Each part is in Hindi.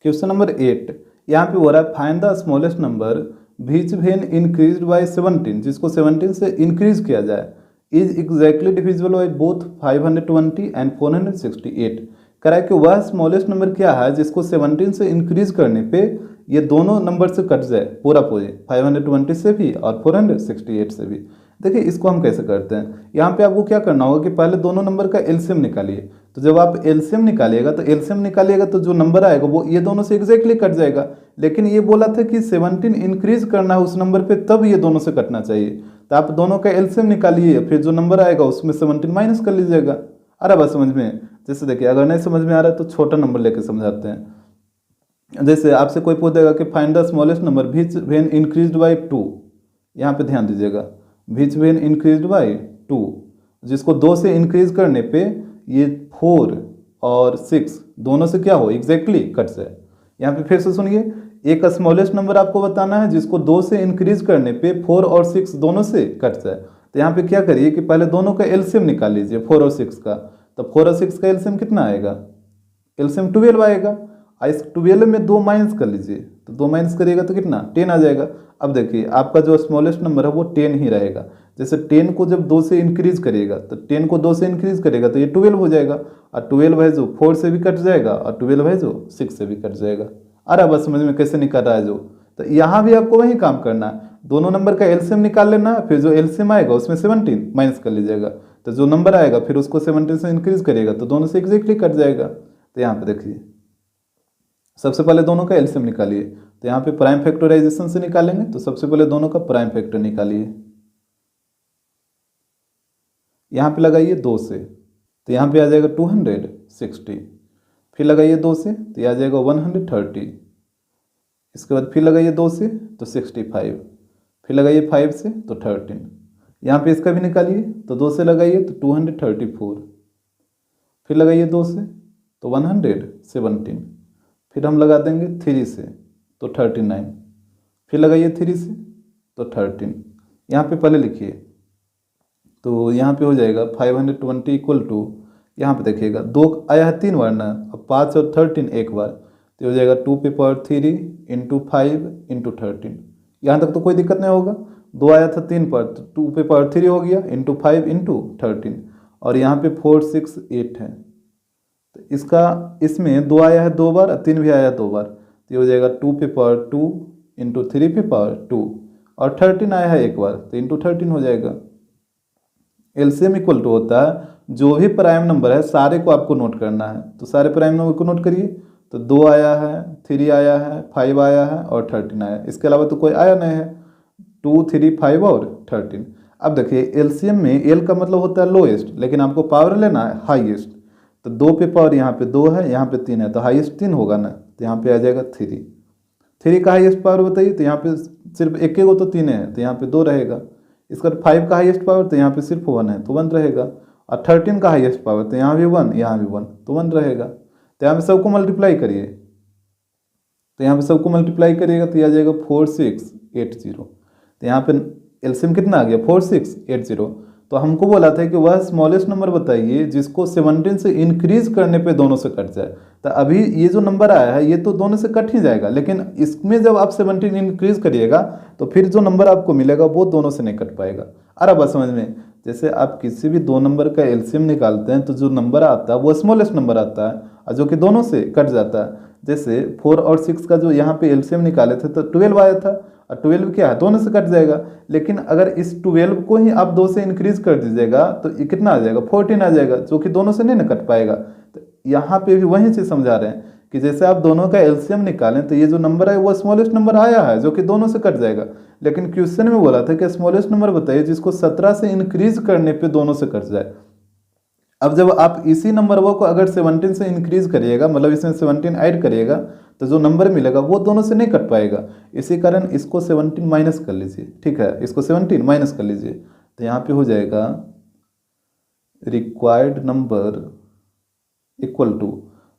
क्वेश्चन नंबर 8 यहाँ पे हो रहा है find the smallest number which when increased by 17, जिसको 17 से इंक्रीज किया जाए, is exactly divisible by both 520 and 468। कह रहा है कि वह स्मॉलेस्ट नंबर क्या है जिसको 17 से इंक्रीज करने पे ये दोनों नंबर से कट जाए पूरा पूरे, 520 से भी और 468 से भी। देखिए इसको हम कैसे करते हैं, यहाँ पे आपको क्या करना होगा कि पहले दोनों नंबर का एलसीएम निकालिए। तो जब आप एलसीएम निकालिएगा तो जो नंबर आएगा वो ये दोनों से एग्जैक्टली कट जाएगा। लेकिन ये बोला था कि 17 इंक्रीज करना है उस नंबर पे, तब ये दोनों से कटना चाहिए। तो आप दोनों का एलसीएम निकालिए, फिर जो नंबर आएगा उसमें 17 माइनस कर लीजिएगा। आ रहा बात समझ में? जैसे देखिए अगर नहीं समझ में आ रहा है तो छोटा नंबर लेके समझाते हैं। जैसे आपसे कोई पूछ देगा कि find the smallest number which when increased by 2, यहाँ पे ध्यान दीजिएगा, विच व्हेन इंक्रीज्ड बाय 2, जिसको 2 से इंक्रीज करने पे ये 4 और 6 दोनों से क्या हो एग्जैक्टली कट जाए। यहाँ पे फिर से सुनिए, एक स्मॉलेस्ट नंबर आपको बताना है जिसको 2 से इंक्रीज करने पे 4 और 6 दोनों से कट जाए। तो यहाँ पे क्या करिए कि पहले दोनों का एलसीएम निकाल लीजिए 4 और 6 का। तो 4 और 6 का एलसीएम कितना आएगा? एलसीएम 12 आएगा। इस 12 में 2 माइनस कर लीजिए, तो 2 माइनस करिएगा तो कितना 10 आ जाएगा। अब देखिए आपका जो स्मॉलेस्ट नंबर है वो 10 ही रहेगा। जैसे 10 को जब 2 से इंक्रीज करिएगा तो 10 को 2 से इंक्रीज करेगा तो ये 12 हो जाएगा, और 12 है जो 4 से भी कट जाएगा, और 12 है जो 6 से भी कट जाएगा। आ रहा बस समझ में कैसे निकल रहा है जो? तो यहाँ भी आपको वही काम करना है, दोनों नंबर का एलसीएम निकाल लेना है, फिर जो एलसीएम आएगा उसमें 17 माइनस कर लीजिएगा, तो जो नंबर आएगा फिर उसको 17 से इंक्रीज करिएगा तो दोनों से एग्जैक्टली कट जाएगा। तो यहाँ पे देखिए सबसे पहले दोनों का एलसीएम निकालिए। तो यहाँ पे प्राइम फैक्टराइजेशन से निकालेंगे, तो सबसे पहले दोनों का प्राइम फैक्टर निकालिए। यहाँ पे लगाइए 2 से, तो यहाँ पे आ जाएगा 260। फिर लगाइए 2 से तो ये आ जाएगा 130। इसके बाद फिर लगाइए 2 से तो 65। फिर लगाइए 5 से तो 13। यहाँ पे इसका भी निकालिए, तो 2 से लगाइए तो 234। फिर लगाइए 2 से तो 117। फिर हम लगा देंगे 3 से तो 39। फिर लगाइए 3 से तो 13। यहाँ पे पहले लिखिए, तो यहाँ पे हो जाएगा 520 इक्वल टू, यहाँ पे देखिएगा 2 आया है 3 बार ना, अब 5 और 13 एक बार, तो हो जाएगा 2 पे पावर 3 इंटू 5 इंटू 13। यहाँ तक तो कोई दिक्कत नहीं होगा। 2 आया था 3 पर, तो 2 पे पावर 3 हो गया इंटू 5 इंटू 13, और यहाँ पे 4 6 8 है। तो इसका इसमें 2 आया है 2 बार, 3 भी आया 2 बार, तो ये हो जाएगा 2 पे पावर 2 इंटू 3 पे पावर 2, और 13 आया है एक बार तो इंटू 13 हो जाएगा। एलसीएम इक्वल टू होता है जो भी प्राइम नंबर है सारे को आपको नोट करना है, तो सारे प्राइम नंबर को नोट करिए। तो 2 आया है, 3 आया है, 5 आया है और 13 आया है, इसके अलावा तो कोई आया नहीं है। 2 3 5 और 13। अब देखिए एलसीएम में एल का मतलब होता है लोएस्ट, लेकिन आपको पावर लेना है हाईएस्ट। तो 2 पे पावर यहाँ पे 2 है, यहाँ पे 3 है, तो हाईएस्ट 3 होगा ना, तो यहाँ पे आ जाएगा 3। 3 का हाईएस्ट पावर बताइए, तो यहाँ पे सिर्फ एक को तो 3 है, तो यहाँ पे 2 रहेगा। इसका 5 का हाईएस्ट पावर, तो यहाँ पे सिर्फ 1 है तो 1 रहेगा। और 13 का हाईएस्ट पावर, तो यहाँ भी 1, यहाँ भी 1, तो 1 रहेगा। तो यहाँ पे सबको मल्टीप्लाई करिए, तो यहाँ पे सबको मल्टीप्लाई करिएगा तो ये आ जाएगा 4680। तो यहाँ पे एलसीएम कितना आ गया 4680। तो हमको बोला था कि वह स्मॉलेस्ट नंबर बताइए जिसको 17 से इंक्रीज करने पे दोनों से कट जाए। तो अभी ये जो नंबर आया है ये तो दोनों से कट ही जाएगा, लेकिन इसमें जब आप 17 इंक्रीज करिएगा तो फिर जो नंबर आपको मिलेगा वो दोनों से नहीं कट पाएगा। अरे बात समझ में? जैसे आप किसी भी 2 नंबर का एलसीएम निकालते हैं तो जो नंबर आता है वो स्मॉलेस्ट नंबर आता है, और जो कि दोनों से कट जाता है। जैसे 4 और 6 का जो यहाँ पे एलसीएम निकाले थे तो 12 आया था, और 12 क्या है दोनों से कट जाएगा। लेकिन अगर इस 12 को ही आप 2 से इंक्रीज कर दीजिएगा तो ये कितना आ जाएगा 14 आ जाएगा, जो कि दोनों से नहीं ना कट पाएगा। तो यहाँ पे भी वही चीज़ समझा रहे हैं कि जैसे आप दोनों का एलसीएम निकालें तो ये जो नंबर है वो स्मॉलेस्ट नंबर आया है जो कि दोनों से कट जाएगा। लेकिन क्वेश्चन में बोला था कि स्मॉलेस्ट नंबर बताइए जिसको 17 से इंक्रीज करने पे दोनों से कट जाए। अब जब आप इसी नंबर को अगर 17 से इंक्रीज करिएगा, मतलब इसमें 17 ऐड करिएगा, तो जो नंबर मिलेगा वो दोनों से नहीं कट पाएगा। इसी कारण इसको 17 माइनस कर लीजिए, ठीक है, इसको 17 माइनस कर लीजिए। तो यहाँ पे हो जाएगा रिक्वायर्ड नंबर इक्वल टू,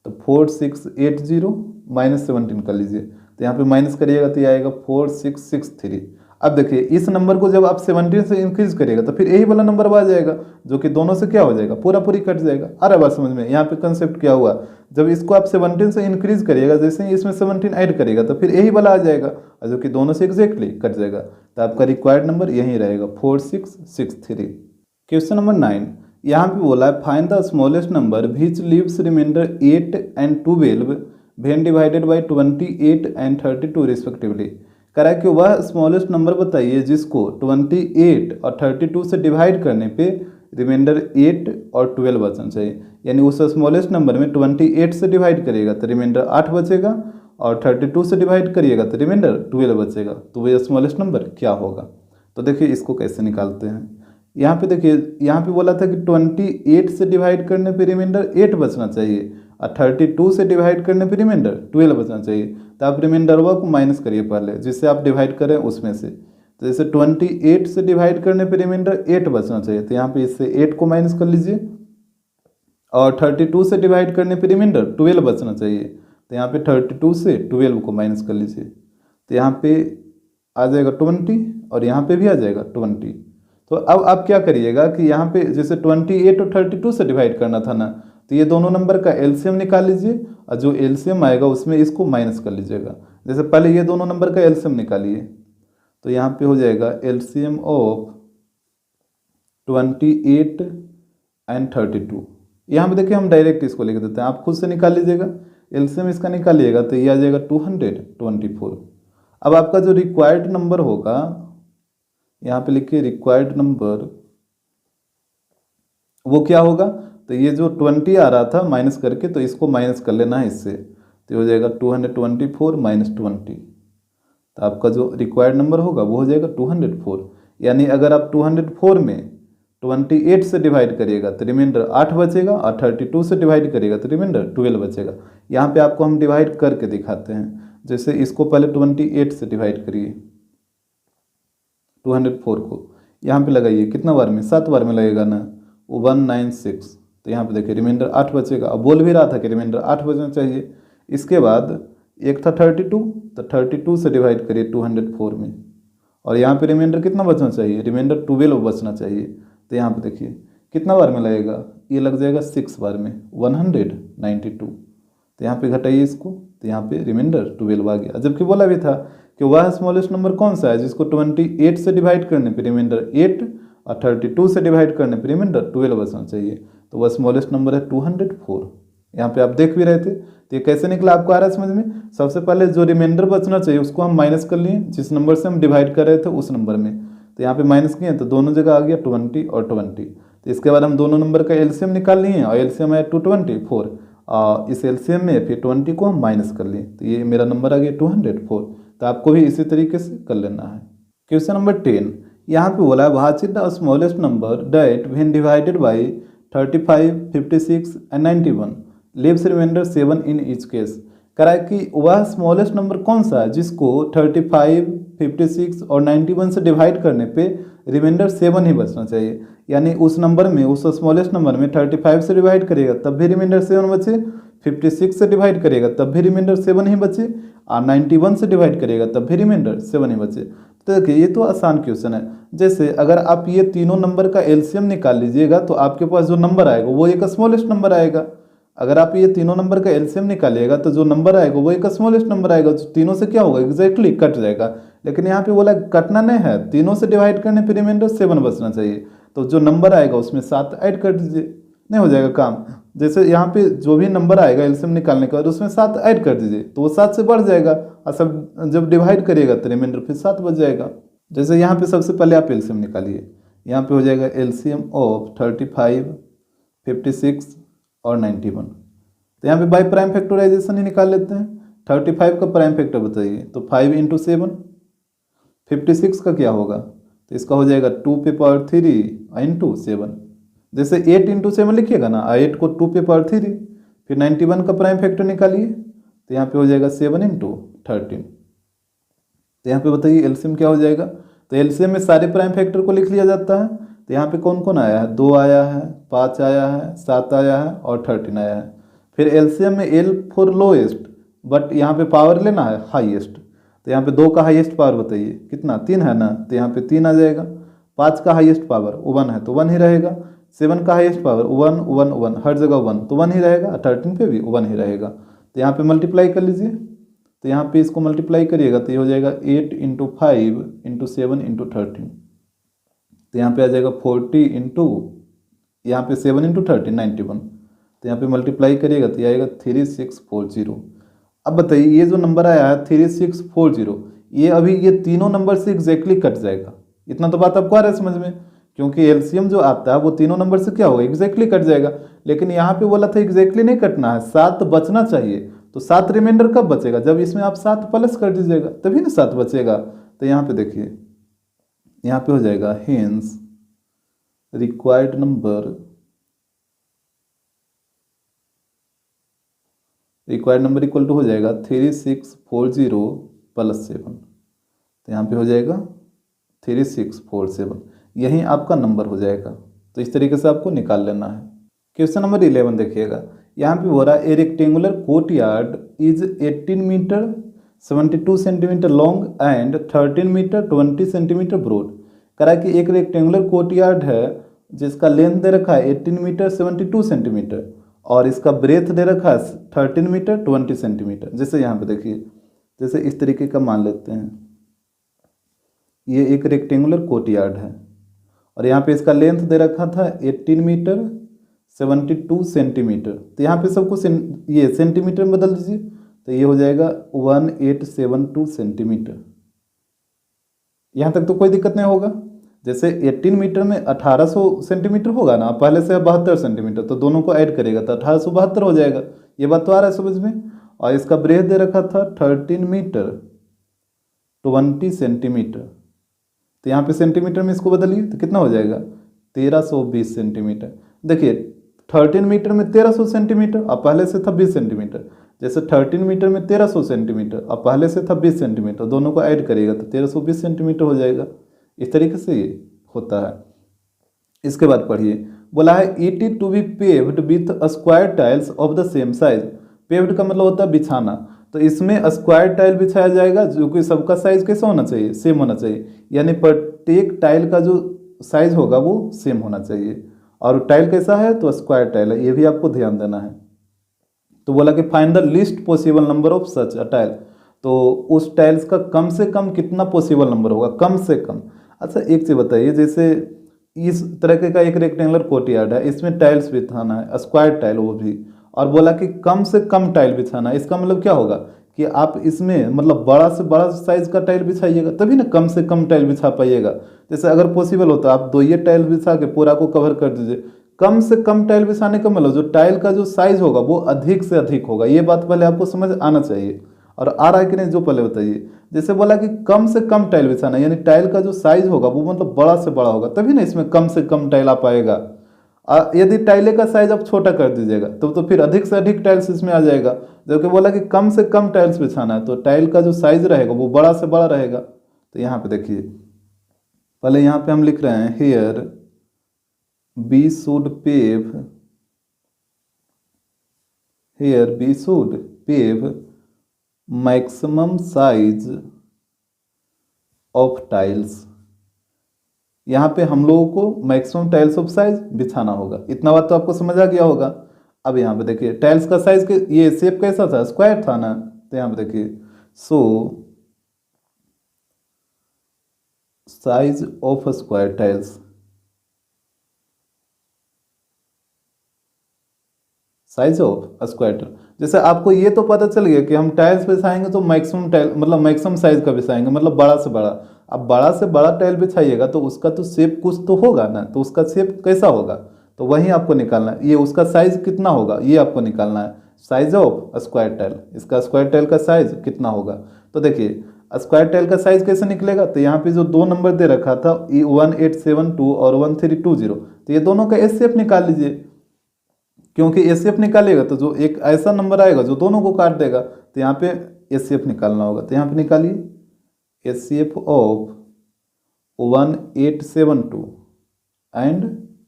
तो 4680 माइनस 17 कर लीजिए। तो यहाँ पे माइनस करिएगा तो ये आएगा 4663। अब देखिए इस नंबर को जब आप 17 से इंक्रीज करिएगा तो फिर यही वाला नंबर आ जाएगा, जो कि दोनों से क्या हो जाएगा, पूरा पूरी कट जाएगा। आ रहा बात समझ में? यहाँ पे कंसेप्ट क्या हुआ, जब इसको आप 17 से इंक्रीज करिएगा, जैसे ही इसमें 17 ऐड करिएगा तो फिर यही वाला आ जाएगा, और जो कि दोनों से एग्जैक्टली कट जाएगा। तो आपका रिक्वायर्ड नंबर यही रहेगा 4663। क्वेश्चन नंबर 9, यहाँ पे बोला है find the smallest number which leaves remainder 8 and 12 when divided by 28 and 32 respectively. कह रहा है कि वह स्मॉलेस्ट नंबर बताइए जिसको 28 और 32 से डिवाइड करने पे रिमाइंडर 8 और 12 बचना चाहिए। यानी उस स्मॉलेस्ट नंबर में 28 से डिवाइड करिएगा तो रिमाइंडर 8 बचेगा, और 32 से डिवाइड करिएगा तो रिमाइंडर 12 बचेगा। तो वह स्मॉलेस्ट नंबर क्या होगा? तो देखिए इसको कैसे निकालते हैं। यहाँ पे देखिए, यहाँ पे बोला था कि 28 से डिवाइड करने पे रिमाइंडर 8 बचना चाहिए, और 32 से डिवाइड करने पे रिमाइंडर 12 बचना चाहिए। तो आप रिमाइंडर को माइनस करिए पहले, जिससे आप डिवाइड करें उसमें से। तो जैसे 28 से डिवाइड करने पे रिमाइंडर 8 बचना चाहिए, तो यहाँ पे इससे 8 को माइनस कर लीजिए, और 32 से डिवाइड करने पे रिमाइंडर 12 बचना चाहिए, तो यहाँ पे 32 से 12 को माइनस कर लीजिए। तो यहाँ पे आ जाएगा 20, और यहाँ पे भी आ जाएगा 20। तो अब आप क्या करिएगा कि यहाँ पे जैसे 28 और 32 से डिवाइड करना था ना, तो ये दोनों नंबर का एलसीएम निकाल लीजिए, और जो एलसीएम आएगा उसमें इसको माइनस कर लीजिएगा। जैसे पहले ये दोनों नंबर का एलसीएम निकालिए, तो यहाँ पे हो जाएगा एलसीएम ऑफ 28 and 32। यहाँ पे देखिए हम डायरेक्ट इसको लिख देते हैं, आप खुद से निकाल लीजिएगा। एलसीएम इसका निकालिएगा तो ये आ जाएगा 224। अब आपका जो रिक्वायर्ड नंबर होगा, यहाँ पे लिखिए रिक्वायर्ड नंबर, वो क्या होगा? तो ये जो 20 आ रहा था माइनस करके, तो इसको माइनस कर लेना है इससे, तो हो जाएगा 224 माइनस 20। तो आपका जो रिक्वायर्ड नंबर होगा वो हो जाएगा 204। यानी अगर आप 204 में 28 से डिवाइड करिएगा तो रिमाइंडर 8 बचेगा, और 32 से डिवाइड करिएगा तो रिमाइंडर 12 बचेगा। यहाँ पे आपको हम डिवाइड करके दिखाते हैं। जैसे इसको पहले 28 से डिवाइड करिए 204 को, यहाँ पे लगाइए कितना बार में, 7 बार में लगेगा ना, 196। तो यहाँ पे देखिए रिमाइंडर 8 बचेगा। अब बोल भी रहा था कि रिमाइंडर 8 बचना चाहिए। इसके बाद एक था 32, तो 32 से डिवाइड करिए 204 में, और यहाँ पे रिमाइंडर कितना बचना चाहिए, रिमाइंडर 12 बचना चाहिए। तो यहाँ पे देखिए कितना बार में लगेगा, ये लग जाएगा 6 बार में, 192। तो यहाँ पे घटाइए इसको, तो यहाँ पे रिमाइंडर 12 आ गया। जबकि बोला भी था कि वह स्मॉलेस्ट नंबर कौन सा है जिसको 28 से डिवाइड करने पे रिमाइंडर 8 और 32 से डिवाइड करने पे रिमाइंडर 12 बचना चाहिए। तो वह स्मॉलेस्ट नंबर है 204। यहाँ पे आप देख भी रहे थे। तो ये कैसे निकला, आपको आ रहा है समझ में? सबसे पहले जो रिमाइंडर बचना चाहिए उसको हम माइनस कर लिए, जिस नंबर से हम डिवाइड कर रहे थे उस नंबर में। तो यहाँ पे माइनस किए तो दोनों जगह आ गया 20 और 20। तो इसके बाद हम दोनों नंबर का एलसीएम निकाल लिए, और एलसीएम है 224, और इस एलसीएम में फिर 20 को हम माइनस कर लिए, तो ये मेरा नंबर आ गया 204। तो आपको भी इसी तरीके से कर लेना है। क्वेश्चन नंबर 10, यहाँ पे बोला है what is the smallest number that when divided by 35, 56 and 91 leaves remainder 7 in each case. कह रहा है कि वह स्मॉलेस्ट नंबर कौन सा है जिसको 35, 56 और 91 से डिवाइड करने पे रिमाइंडर 7 ही बचना चाहिए। यानी उस नंबर में, उस स्मॉलेस्ट नंबर में 35 से डिवाइड करिएगा तब भी रिमाइंडर 7 बचे, 56 से डिवाइड करिएगा तब भी रिमाइंडर 7 ही बचे, और 91 से डिवाइड करिएगा तब भी रिमाइंडर 7 ही बचे। तो देखिए ये तो आसान क्वेश्चन है। जैसे अगर आप ये तीनों नंबर का एलसीएम निकाल लीजिएगा तो आपके पास जो नंबर आएगा वो एक स्मॉलेस्ट नंबर आएगा। अगर आप ये तीनों नंबर का एलसीएम निकालिएगा तो जो नंबर आएगा वो एक स्मॉलेस्ट नंबर आएगा, जो तीनों से क्या होगा, एग्जैक्टली कट जाएगा। लेकिन यहाँ पे बोला कटना नहीं है, तीनों से डिवाइड करने पर रिमाइंडर 7 बचना चाहिए। तो जो नंबर आएगा उसमें 7 ऐड कर दीजिए, नहीं हो जाएगा काम। जैसे यहाँ पे जो भी नंबर आएगा एलसीएम निकालने के बाद उसमें 7 ऐड कर दीजिए, तो वो 7 से बढ़ जाएगा, और सब जब डिवाइड करिएगा तो रिमाइंडर फिर 7 बच जाएगा। जैसे यहाँ पे सबसे पहले आप एलसीएम निकालिए, यहाँ पे हो जाएगा एलसीएम ऑफ 35, 56 और 91। तो यहाँ पे बाय प्राइम फैक्टराइजेशन ही निकाल लेते हैं। 35 का प्राइम फैक्टर बताइए, तो 5 × 7। 56 का क्या होगा, तो इसका हो जाएगा 2 पे पावर 3 × 7। जैसे 8 × 7 लिखिएगा ना, 8 को 2 पे पावर 3, फिर 91 का प्राइम फैक्टर निकालिए, तो यहाँ पे हो जाएगा 7 × 13। तो यहाँ पे बताइए एलसीएम क्या हो जाएगा। तो एलसीएम में सारे प्राइम फैक्टर को लिख लिया जाता है। तो यहाँ पे कौन कौन आया है, 2 आया है, 5 आया है, 7 आया है और 13 आया है। फिर एलसीएम में एल फॉर लोएस्ट, बट यहाँ पे पावर लेना है हाईएस्ट। तो तो यहाँ पे 2 का हाईएस्ट पावर बताइए कितना, 3 है ना, तो यहाँ पे 3 आ जाएगा। 5 का हाईएस्ट पावर 1 है तो 1 ही रहेगा। 7 का हाईएस्ट पावर 1 1 1, हर जगह 1 तो 1 ही रहेगा। 13 पे भी 1 ही रहेगा। तो यहाँ पे मल्टीप्लाई कर लीजिए, तो यहाँ पे इसको मल्टीप्लाई करिएगा तो ये हो जाएगा 8 इंटू 5 इंटू 7 इंटू 13। तो यहाँ पे आ जाएगा 40 इंटू, यहाँ पे 7 इंटू 13 91। तो यहाँ पे मल्टीप्लाई करिएगा तो ये आएगा 3640। अब बताइए ये जो नंबर आया है 3640, ये अभी ये तीनों नंबर से एग्जैक्टली कट जाएगा। इतना तो बात आपको आ रहा है समझ में, क्योंकि एलसीएम जो आता है वो तीनों नंबर से क्या होगा, एग्जैक्टली कट जाएगा। लेकिन यहाँ पे बोला था एग्जैक्टली नहीं कटना है, 7 बचना चाहिए। तो 7 रिमाइंडर कब बचेगा, जब इसमें आप 7 प्लस कर दीजिएगा तभी ना 7 बचेगा। तो यहाँ पे देखिए, यहाँ पे हो जाएगा hence required number equal to हो जाएगा 3640 प्लस 7। तो यहाँ पे हो जाएगा 3647, यही आपका नंबर हो जाएगा। तो इस तरीके से आपको निकाल लेना है। क्वेश्चन नंबर 11 देखिएगा, यहाँ पे हो रहा है a rectangular courtyard is 18 meter 72 centimeter long and 13 meter 20 centimeter broad. करा कि एक रेक्टेंगुलर कोर्ट यार्ड है जिसका लेंथ दे रखा है 18 मीटर 72 सेंटीमीटर और इसका ब्रेथ दे रखा है 13 मीटर 20 सेंटीमीटर। जैसे यहाँ पे देखिए, जैसे इस तरीके का मान लेते हैं, ये एक रेक्टेंगुलर कोर्ट यार्ड है और यहाँ पे इसका लेंथ दे रखा था 18 मीटर 72 सेंटीमीटर। तो यहाँ पे सब कुछ ये सेंटीमीटर में बदल दीजिए, तो ये हो जाएगा 1872 सेंटीमीटर। यहाँ तक तो कोई दिक्कत नहीं होगा। जैसे 18 मीटर में 1800 सेंटीमीटर होगा ना, पहले से 72 सेंटीमीटर, तो दोनों को ऐड करेगा तो 1872 हो जाएगा। ये बात तो आ रहा है समझ में। और इसका ब्रेथ दे रखा था 13 मीटर 20 सेंटीमीटर। तो यहाँ पे सेंटीमीटर में इसको बदलिए तो कितना हो जाएगा 1320 सेंटीमीटर। देखिए 13 मीटर में 1300 सेंटीमीटर और पहले से था 20 सेंटीमीटर। जैसे 13 मीटर में 1300 सेंटीमीटर और पहले से था 20 सेंटीमीटर, दोनों को ऐड करिएगा तो 1320 सेंटीमीटर हो जाएगा। इस तरीके से ये होता है। इसके बाद पढ़िए, बोला है it is to be paved with square tiles of the same size. Paved का मतलब होता है बिछाना, तो इसमें स्क्वायर टाइल बिछाया जाएगा जो कि सबका साइज कैसा होना चाहिए, सेम होना चाहिए। यानी प्रत्येक टाइल का जो साइज होगा वो सेम होना चाहिए। और टाइल कैसा है तो स्क्वायर टाइल है, ये भी आपको ध्यान देना है। तो बोला कि find the least possible number of such a tile, तो उस टाइल्स का कम से कम कितना पॉसिबल नंबर होगा, कम से कम। अच्छा एक चीज़ बताइए, जैसे इस तरह का एक रेक्टेंगुलर कोर्ट यार्ड है, इसमें टाइल्स बिछाना है, स्क्वायर टाइल वो भी, और बोला कि कम से कम टाइल बिछाना है। इसका मतलब क्या होगा कि आप इसमें मतलब बड़ा से बड़ा साइज का टाइल बिछाइएगा तभी ना कम से कम टाइल बिछा पाइएगा। जैसे अगर पॉसिबल होता आप 2 टाइल बिछा के पूरा को कवर कर दीजिए। कम से कम टाइल बिछाने का मतलब जो टाइल का जो साइज होगा वो अधिक से अधिक होगा। ये बात पहले आपको समझ आना चाहिए, और आ रहा है कि नहीं जो पहले बताइए। जैसे बोला कि कम से कम टाइल बिछाना, यानी टाइल का जो साइज होगा वो मतलब बड़ा से बड़ा होगा, तभी ना इसमें कम से कम टाइल आ पाएगा। यदि टाइले का साइज आप छोटा कर दीजिएगा तो फिर अधिक से अधिक टाइल्स इसमें आ जाएगा। जबकि बोला कि कम से कम टाइल्स बिछाना है तो टाइल का जो साइज रहेगा वो बड़ा से बड़ा रहेगा। तो यहाँ पे देखिए, पहले यहाँ पे हम लिख रहे हैं here be should pave maximum size of tiles. यहाँ पे हम लोगों को मैक्सिमम टाइल्स ऑफ साइज बिछाना होगा। इतना बात तो आपको समझ आ गया होगा। अब यहाँ पे देखिए टाइल्स का साइज के ये शेप कैसा था, स्क्वायर था ना। तो यहाँ पे देखिए so size of square tiles, size of square tile. जैसे आपको ये तो पता चल गया कि हम टाइल्स बिछाएंगे तो मैक्सिमम टाइल मतलब मैक्सिमम साइज का बिछाएंगे, मतलब बड़ा से बड़ा। अब बड़ा से बड़ा टाइल बिछाइएगा तो उसका तो शेप कुछ तो होगा ना, तो उसका शेप कैसा होगा तो वही आपको निकालना है। ये उसका साइज कितना होगा ये आपको निकालना है, साइज ऑफ स्क्वायर टाइल। इसका स्क्वायर टाइल का साइज कितना होगा। तो देखिए स्क्वायर टाइल का साइज कैसे निकलेगा, तो यहाँ पे जो 2 नंबर दे रखा था 1872 और 1320, तो ये दोनों का एचसीएफ निकाल लीजिए। क्योंकि एचसीएफ निकालेगा तो जो एक ऐसा नंबर आएगा जो दोनों को काट देगा, तो यहाँ पे एचसीएफ निकालना होगा। तो यहाँ पे निकालिए एचसीएफ ऑफ 1872 एंड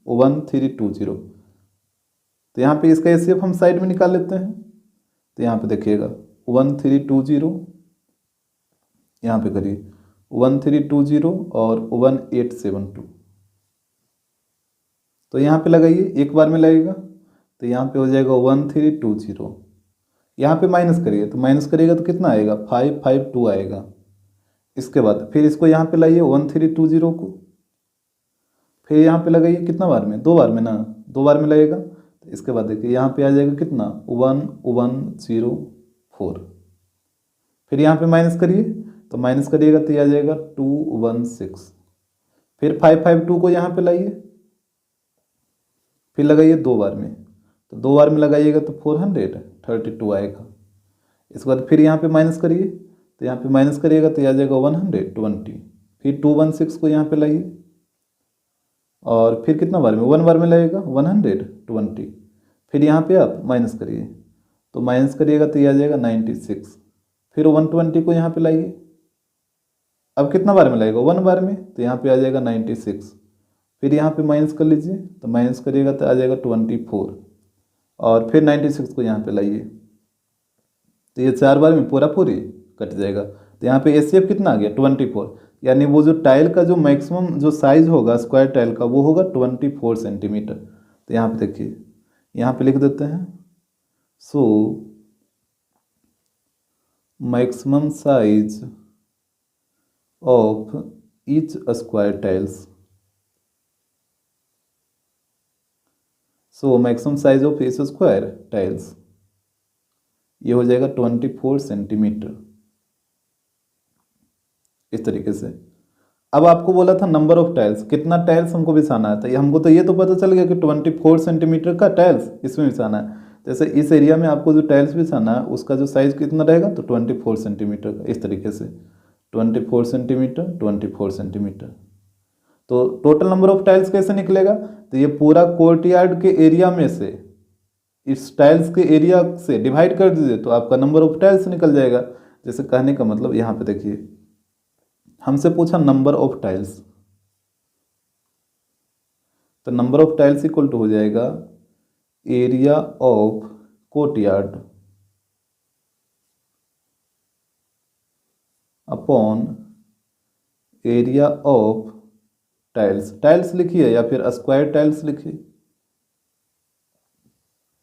1320। तो यहाँ पे इसका एचसीएफ हम साइड में निकाल लेते हैं। तो यहाँ पे देखिएगा 1320 यहाँ पे करिए 1320 और 1872, तो यहाँ पे लगाइए, एक बार में लगेगा, तो यहाँ पे हो जाएगा 1320, यहाँ पे माइनस करिए, तो माइनस करिएगा तो कितना आएगा 552 आएगा। इसके बाद फिर इसको यहाँ पे लाइए 1320 को, फिर यहाँ पे लगाइए कितना बार में, दो बार में ना, दो बार में लगेगा, तो इसके बाद देखिए यहाँ पे आ जाएगा कितना 1104, फिर यहाँ पे माइनस करिए, तो माइनस करिएगा तो ये आ जाएगा 216, फिर 552 को यहाँ पे लाइए, फिर लगाइए दो बार में, तो दो बार में लगाइएगा तो 432 आएगा। इसके बाद फिर यहाँ पे माइनस करिए, तो यहाँ पे माइनस करिएगा तो ये आ जाएगा 120, फिर 216 को यहाँ पे लाइए, और फिर कितना बार में, वन बार में लगेगा 120, फिर यहाँ पे आप माइनस करिए, तो माइनस करिएगा तो ये आ जाएगा 96, फिर 120 को यहाँ पे लाइए, अब कितना बार में लगेगा, वन बार में, तो यहाँ पे आ जाएगा 96, फिर यहाँ पे माइनस कर लीजिए, तो माइनस करिएगा तो आ जाएगा 24, और फिर 96 को यहाँ पे लाइए, तो ये चार बार में पूरा पूरी कट जाएगा। तो यहाँ पे एचसीएफ कितना आ गया 24, यानी वो जो टाइल का जो मैक्सिमम जो साइज होगा स्क्वायर टाइल का वो होगा 24 सेंटीमीटर। तो यहाँ पे देखिए, यहाँ पे लिख देते हैं, so maximum size of each square tiles, so maximum size of each square tiles, ये हो जाएगा 24 सेंटीमीटर, इस तरीके से। अब आपको बोला था नंबर ऑफ टाइल्स, कितना टाइल्स हमको बिछाना है, तो हमको तो ये तो पता चल गया कि 24 सेंटीमीटर का टाइल्स इसमें बिछाना है। जैसे इस एरिया में आपको जो टाइल्स बिछाना है उसका जो साइज कितना रहेगा, तो 24 सेंटीमीटर का, इस तरीके से 24 सेंटीमीटर 24 सेंटीमीटर। तो टोटल नंबर ऑफ टाइल्स कैसे निकलेगा, तो ये पूरा कोर्टयार्ड के एरिया में से इस टाइल्स के एरिया से डिवाइड कर दीजिए तो आपका नंबर ऑफ टाइल्स निकल जाएगा। जैसे कहने का मतलब यहाँ पे देखिए, हमसे पूछा नंबर ऑफ टाइल्स, तो number of tiles equal to हो जाएगा area of courtyard upon area of tiles, tiles लिखिए या फिर स्क्वायर टाइल्स लिखिए,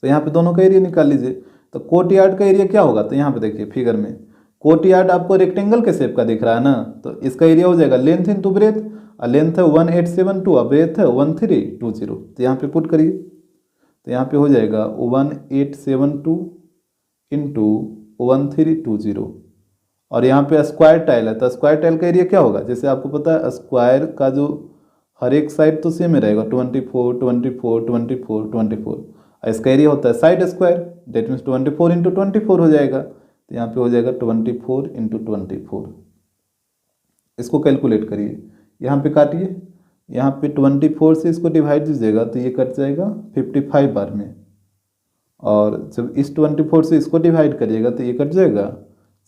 तो यहाँ पे दोनों का एरिया निकाल लीजिए। तो कोर्टयार्ड का एरिया क्या होगा, तो यहाँ पे देखिए फिगर में कोर्टयार्ड आपको रेक्टेंगल के शेप का दिख रहा है ना, तो इसका एरिया हो जाएगा लेंथ इंटू ब्रेथ, और लेंथ है 1872 और ब्रेथ है 1320, तो यहाँ पे पुट करिए, तो यहाँ पे हो जाएगा 1872 इंटू 1320, और यहाँ पे स्क्वायर टाइल है, तो स्क्वायर टाइल का एरिया क्या होगा, जैसे आपको पता है स्क्वायर का जो हर एक साइड तो सेम ही रहेगा 24 24 24 24, इसका एरिया होता है side square, that means 24 into 24 हो जाएगा, तो यहाँ पे हो जाएगा 24 इंटू 24। इसको कैलकुलेट करिए, यहाँ पे काटिए, यहाँ पे 24 से इसको डिवाइड दीजिएगा तो ये कट जाएगा 55 बार में, और जब इस 24 से इसको डिवाइड करिएगा तो ये कट जाएगा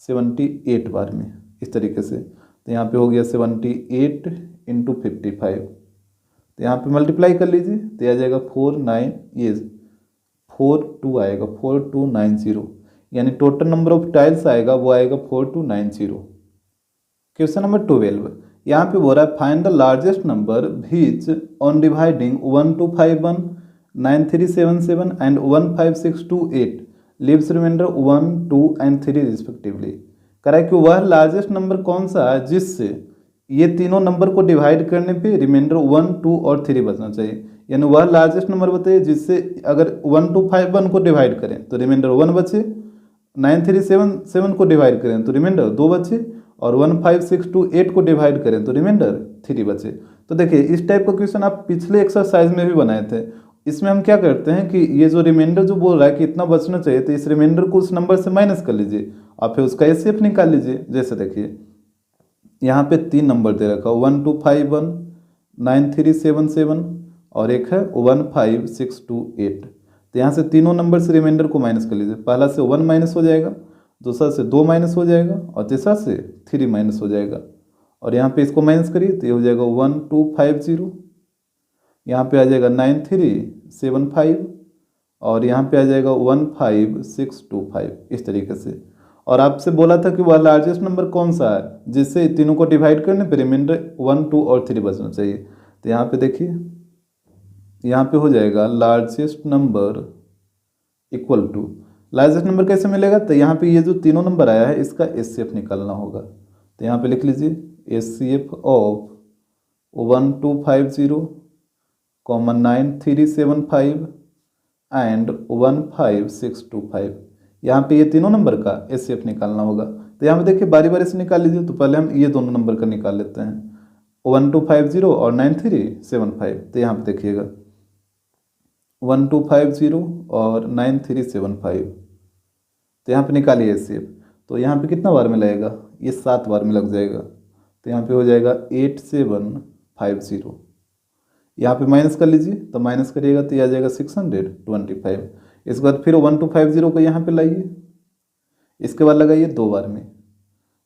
78 बार में, इस तरीके से। तो यहाँ पे हो गया 78 इंटू 55, तो यहाँ पे मल्टीप्लाई कर लीजिए तो आ जाएगा 42 आएगा 4290, यानी टोटल नंबर ऑफ टाइल्स आएगा वो आएगा 4290। क्वेश्चन नंबर 12, यहाँ पे बोल रहा है find the largest number which on dividing 1251 9377 and 15628 leaves remainder 1 2 and 3 respectively. कह रहा है कि वह लार्जेस्ट नंबर कौन सा है जिससे ये तीनों नंबर को डिवाइड करने पे रिमाइंडर 1 2 और 3 बचना चाहिए, यानी वह लार्जेस्ट नंबर बताइए जिससे अगर 1251 को डिवाइड करें तो रिमाइंडर 1 बचे, 9377 को डिवाइड करें तो रिमाइंडर 2 बचे, और 15628 को डिवाइड करें तो रिमाइंडर 3 बचे। तो देखिए इस टाइप का क्वेश्चन आप पिछले एक्सरसाइज में भी बनाए थे। इसमें हम क्या करते हैं कि ये जो रिमाइंडर जो बोल रहा है कि इतना बचना चाहिए, तो इस रिमाइंडर को उस नंबर से माइनस कर लीजिए और फिर उसका एचसीएफ निकाल लीजिए। जैसे देखिए यहाँ पे 3 नंबर दे रखा 1251 9377 और एक है 15628, तो यहाँ से तीनों नंबर से रिमाइंडर को माइनस कर लीजिए। पहला से 1 माइनस हो जाएगा, दूसरा से 2 माइनस हो जाएगा और तीसरा से 3 माइनस हो जाएगा, और यहाँ पे इसको माइनस करिए तो ये हो जाएगा 1250, यहाँ पे आ जाएगा 9375 और यहाँ पे आ जाएगा 15625, इस तरीके से। और आपसे बोला था कि वह लार्जेस्ट नंबर कौन सा है जिससे तीनों को डिवाइड करने पर रिमाइंडर 1, 2 और 3 बचना चाहिए। तो यहाँ पे देखिए, यहाँ पे हो जाएगा largest number equal to, largest number कैसे मिलेगा, तो यहाँ पे ये जो तीनों नंबर आया है इसका एचसीएफ निकालना होगा। तो यहाँ पे लिख लीजिए एचसीएफ ऑफ 1250, 9375 एंड 15625। यहाँ पे ये तीनों नंबर का एचसीएफ निकालना होगा। तो यहाँ पे देखिए बारी बारी से निकाल लीजिए। तो पहले हम ये दोनों नंबर का निकाल लेते हैं, 1250 और 9375। तो यहाँ पे देखिएगा 1250 और 9375। तो यहाँ पे निकालिए एचसीएफ। तो यहाँ पे कितना बार में लगेगा, ये 7 बार में लग जाएगा। तो यहाँ पे हो जाएगा 8750। यहाँ पे माइनस कर लीजिए, तो माइनस करिएगा तो ये आ जाएगा 625। इसके बाद फिर 1250 को यहाँ पे लाइए, इसके बाद लगाइए 2 बार में।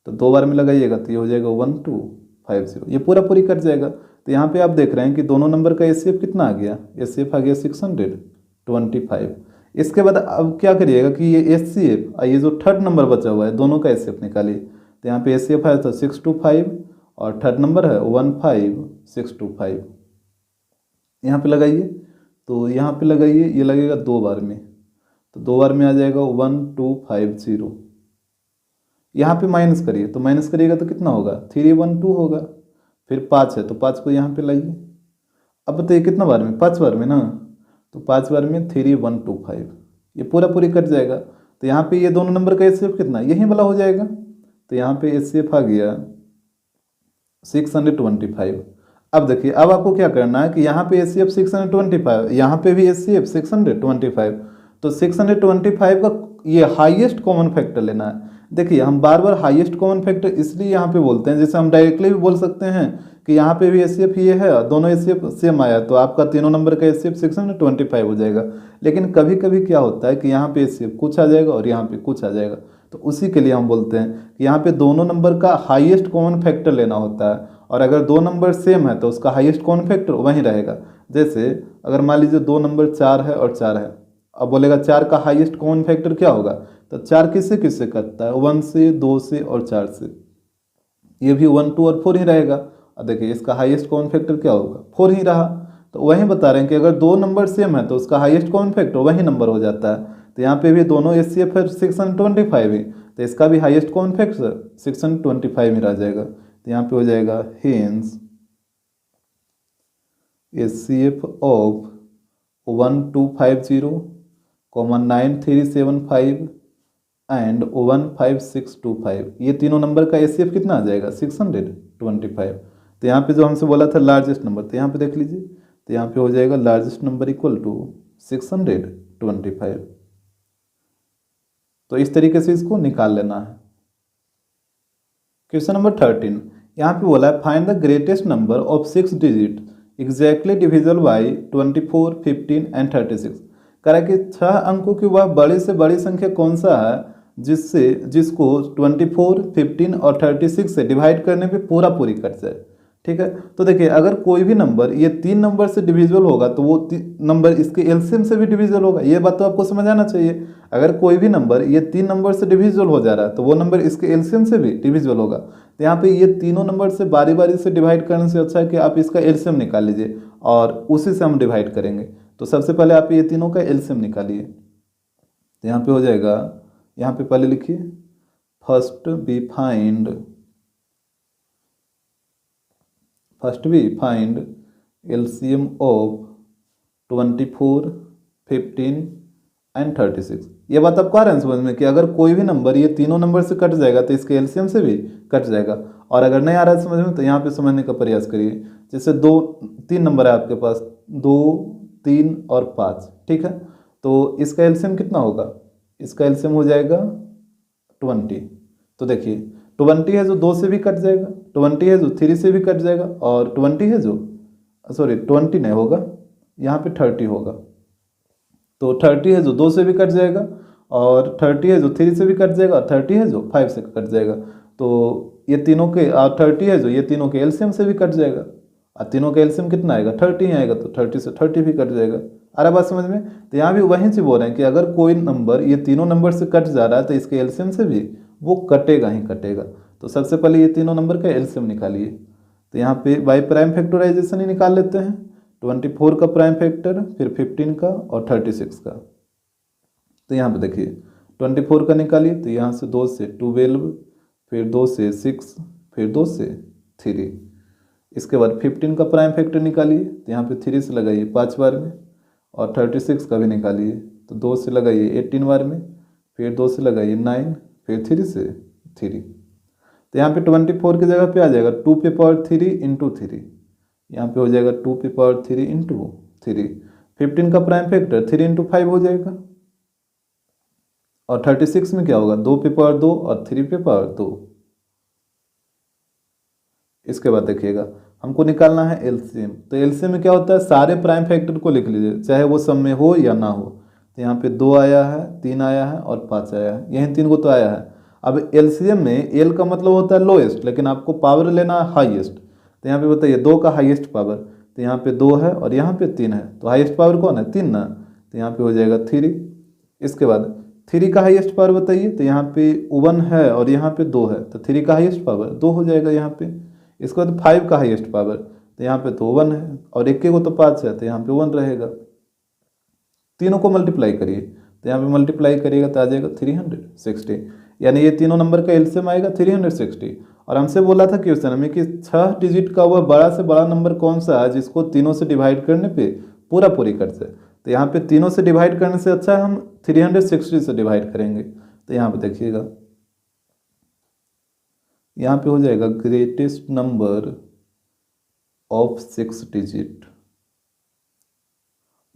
तो 2 बार में लगाइएगा तो ये हो जाएगा 1250, ये पूरा पूरी कट जाएगा। तो यहाँ पे आप देख रहे हैं कि दोनों नंबर का एचसीएफ कितना आ गया, एचसीएफ आ गया 625। इसके बाद अब क्या करिएगा कि ये एचसीएफ, ये जो थर्ड नंबर बचा हुआ है दोनों का एचसीएफ निकालिए। तो यहाँ पे एचसीएफ है तो 625 और थर्ड नंबर है 15625। यहाँ पे लगाइए, तो यहाँ पे लगाइए, ये लगेगा 2 बार में। तो 2 बार में आ जाएगा 1250। यहाँ पे माइनस करिए, तो माइनस करिएगा तो कितना होगा, 312 होगा। फिर 5 है तो 5 को यहाँ पे लाइए। अब बताइए कितना बार में, 5 बार में ना। तो 5 बार में 3125, ये पूरा पूरी कट जाएगा। तो यहाँ पे ये दोनों नंबर का एचसीएफ कितना, यही वाला हो जाएगा। तो यहाँ पे एचसीएफ आ गया 625। अब देखिए, अब आपको क्या करना है कि यहाँ पे एचसीएफ 625, यहाँ पे भी एचसीएफ 625। तो 625 का ये हाईएस्ट कॉमन फैक्टर लेना है। देखिए हम बार बार हाईएस्ट कॉमन फैक्टर इसलिए यहाँ पे बोलते हैं, जैसे हम डायरेक्टली भी बोल सकते हैं कि यहाँ पे भी एचसीएफ ये है, दोनों एचसीएफ सेम आया तो आपका तीनों नंबर का एचसीएफ 625 हो जाएगा। लेकिन कभी कभी क्या होता है कि यहाँ पे एचसीएफ कुछ आ जाएगा और यहाँ पे कुछ आ जाएगा। तो उसी के लिए हम बोलते हैं कि यहाँ पे दोनों नंबर का हाईएस्ट कॉमन फैक्टर लेना होता है, और अगर 2 नंबर सेम है तो उसका हाईएस्ट कॉमन फैक्टर वहीं रहेगा। जैसे अगर मान लीजिए 2 नंबर 4 है और 4 है, अब बोलेगा 4 का हाईएस्ट कॉमन फैक्टर क्या होगा, तो 4 किससे किससे करता है, 1 से, 2 से और 4 से। ये भी 1, 2 और 4 ही रहेगा। अब देखिए इसका हाईएस्ट कॉमन फैक्टर क्या होगा, 4 ही रहा। तो वहीं बता रहे हैं कि अगर 2 नंबर सेम है तो उसका हाईएस्ट कॉमन फैक्टर वही नंबर हो जाता है। तो यहाँ पे भी दोनों एचसीएफ है 625 ही, तो इसका भी हाईएस्ट कॉमन फैक्टर 625 में रह जाएगा। तो यहाँ पे हो जाएगा हेंस एचसीएफ ऑफ 1250, 9375 एंड 15625, ये तीनों नंबर का एचसीएफ कितना आ जाएगा, 625। तो यहाँ पे जो हमसे बोला था लार्जेस्ट नंबर, तो यहाँ पे देख लीजिए, तो यहाँ पे हो जाएगा लार्जेस्ट नंबर इक्वल टू 625। तो इस तरीके से इसको निकाल लेना है। क्वेश्चन नंबर 13, यहाँ पे बोला है find the greatest number of 6 digit exactly divisible by 24, 15 and 36। कह रहा है कि 6 अंकों की वह बड़ी से बड़ी संख्या कौन सा है जिसको 24, 15 और 36 से डिवाइड करने पे पूरा पूरी कट जाए। ठीक है, तो देखिए अगर कोई भी नंबर ये 3 नंबर से डिविजिबल होगा तो वो नंबर इसके एलसीएम से भी डिविजिबल होगा। ये बात तो आपको समझ आना चाहिए। अगर कोई भी नंबर ये 3 नंबर से डिविजिबल हो जा रहा है तो वो नंबर इसके एलसीएम से भी डिविजिबल होगा। तो यहाँ पे ये तीनों नंबर से बारी बारी से डिवाइड करने से अच्छा है कि आप इसका एलसीएम निकाल लीजिए और उसी से हम डिवाइड करेंगे। तो सबसे पहले आप ये तीनों का एलसीएम निकालिए। तो यहाँ पे हो जाएगा, यहाँ पे पहले लिखिए first be find LCM of 24, 15 and 36। ये बात आपको आ रहा है समझ में कि अगर कोई भी नंबर ये तीनों नंबर से कट जाएगा तो इसके एलसीएम से भी कट जाएगा। और अगर नहीं आ रहा है समझ में तो यहाँ पे समझने का प्रयास करिए। जैसे 3 नंबर है आपके पास, 2, 3 और 5। ठीक है, तो इसका एलसीएम कितना होगा, इसका एलसीएम हो जाएगा 20। तो देखिए 20 है जो 2 से भी कट जाएगा, 20 है जो 3 से भी कट जाएगा, और 20 है जो 20 नहीं होगा, यहाँ पे 30 होगा। तो 30 है जो 2 से भी कट जाएगा, और 30 है जो 3 से भी कट जाएगा, और 30 है जो 5 से कट जाएगा। तो ये तीनों के 30 है जो ये तीनों के एलसीएम से भी कट जाएगा, और तीनों का एलसीएम कितना आएगा, 30 ही आएगा। तो 30 से 30 भी कट जाएगा। आ रहा बात समझ में। तो यहाँ भी वहीं से बोल रहे हैं कि अगर कोई नंबर ये तीनों नंबर से कट जा रहा है तो इसके एलसीएम से भी वो कटेगा ही कटेगा। तो सबसे पहले ये तीनों नंबर का एलसीएम निकालिए। तो यहाँ पे बाय प्राइम फैक्टराइजेशन ही निकाल लेते हैं। 24 का प्राइम फैक्टर, फिर 15 का और 36 का। तो यहाँ पे देखिए 24 का निकालिए, तो यहाँ से 2 से 12, फिर 2 से 6, फिर 2 से 3। इसके बाद 15 का प्राइम फैक्टर निकालिए, तो यहाँ पे 3 से लगाइए 5 बार में, और 36 का भी निकालिए, तो 2 से लगाइए 18 बार में, फिर 2 से लगाइए 9, फिर 3 से 3। तो यहाँ पे 24 की जगह पे आ जाएगा 2 पे पावर 3 इंटू 3, यहाँ पे हो जाएगा 2 पे पावर 3 इंटू 3। 15 का प्राइम फैक्टर 3 इंटू 5 हो जाएगा, और 36 में क्या होगा 2 पे पावर 2 और 3 पे पावर 2। इसके बाद देखिएगा हमको निकालना है एलसीएम। तो एलसीएम में क्या होता है, सारे प्राइम फैक्टर को लिख लीजिए, चाहे वो सब में हो या ना हो। तो यहाँ पे 2 आया है, 3 आया है और 5 आया है, यही 3 को तो आया है। अब एलसीएम में एल का मतलब होता है लोएस्ट, लेकिन आपको पावर लेना है हाईएस्ट। तो यहाँ पे बताइए 2 का हाईएस्ट पावर, तो यहाँ पे 2 है और यहाँ पे 3 है, तो हाईएस्ट पावर कौन है 3 ना, तो यहाँ पे हो जाएगा 3। इसके बाद 3 का हाईएस्ट पावर बताइए, तो यहाँ पे 1 है और यहाँ पे 2 है, तो 3 का हाईएस्ट पावर 2 हो जाएगा यहाँ पे। इसके बाद 5 का हाईएस्ट पावर, तो यहाँ पे तो 1 है और एक को तो 5 है, तो यहाँ पे 1 रहेगा। तीनों को मल्टीप्लाई करिए, तो यहाँ पे मल्टीप्लाई करिएगा तो आ जाएगा 360, यानी ये तीनों नंबर का एलसीएम आएगा 360। और हमसे बोला था क्वेश्चन में कि 6 डिजिट का वह बड़ा से बड़ा नंबर कौन सा है जिसको तीनों से डिवाइड करने पे पूरा पूरी कट जाए। तो यहाँ पे तीनों से डिवाइड करने से अच्छा है हम 360 से डिवाइड करेंगे। तो यहाँ पे देखिएगा, यहाँ पे हो जाएगा ग्रेटेस्ट नंबर ऑफ 6 डिजिट।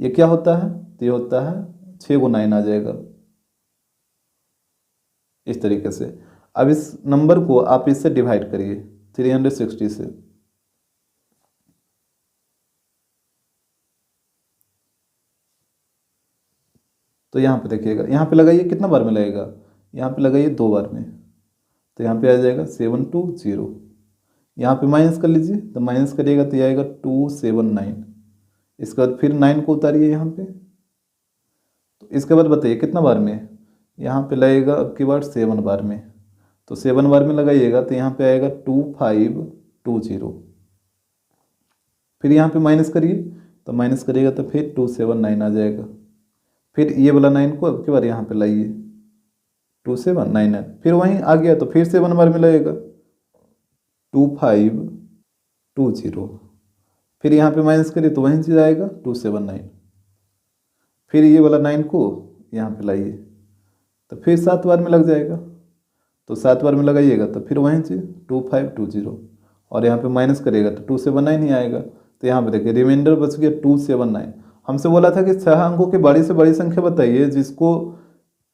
ये क्या होता है, तो ये होता है 6 को 9 आ जाएगा इस तरीके से। अब इस नंबर को आप इससे डिवाइड करिए 360 से। तो यहाँ पे देखिएगा, यहाँ पे लगाइए कितना बार में लगेगा, यहाँ पे लगाइए 2 बार में, तो यहाँ पे आ जाएगा 720। यहाँ पे माइनस कर लीजिए, तो माइनस करिएगा तो ये आएगा 279। इसके बाद फिर 9 को उतारिए यहाँ पे, तो इसके बाद बताइए कितना बार में, यहाँ पे लगेगा अब की बार 7 बार में, तो 7 बार में लगाइएगा तो यहाँ पे आएगा 2520। फिर यहाँ पे माइनस करिए, तो माइनस करिएगा तो फिर 279 आ जाएगा। फिर ये वाला 9 को अब की बार यहाँ पे लाइए, 2799, फिर वहीं आ गया तो फिर 7 बार में लगेगा 2520। फिर यहाँ पे माइनस करिए तो वहीं चीज आएगा 279। फिर ये वाला 9 को यहाँ पे लाइए तो फिर 7 बार में लग जाएगा, तो 7 बार में लगाइएगा तो फिर वहीं चीज 2520, और यहाँ पे माइनस करिएगा तो 279 ही आएगा। तो यहाँ पे देखिए रिमाइंडर बच गया 279। हमसे बोला था कि 6 अंकों की बड़ी से बड़ी संख्या बताइए जिसको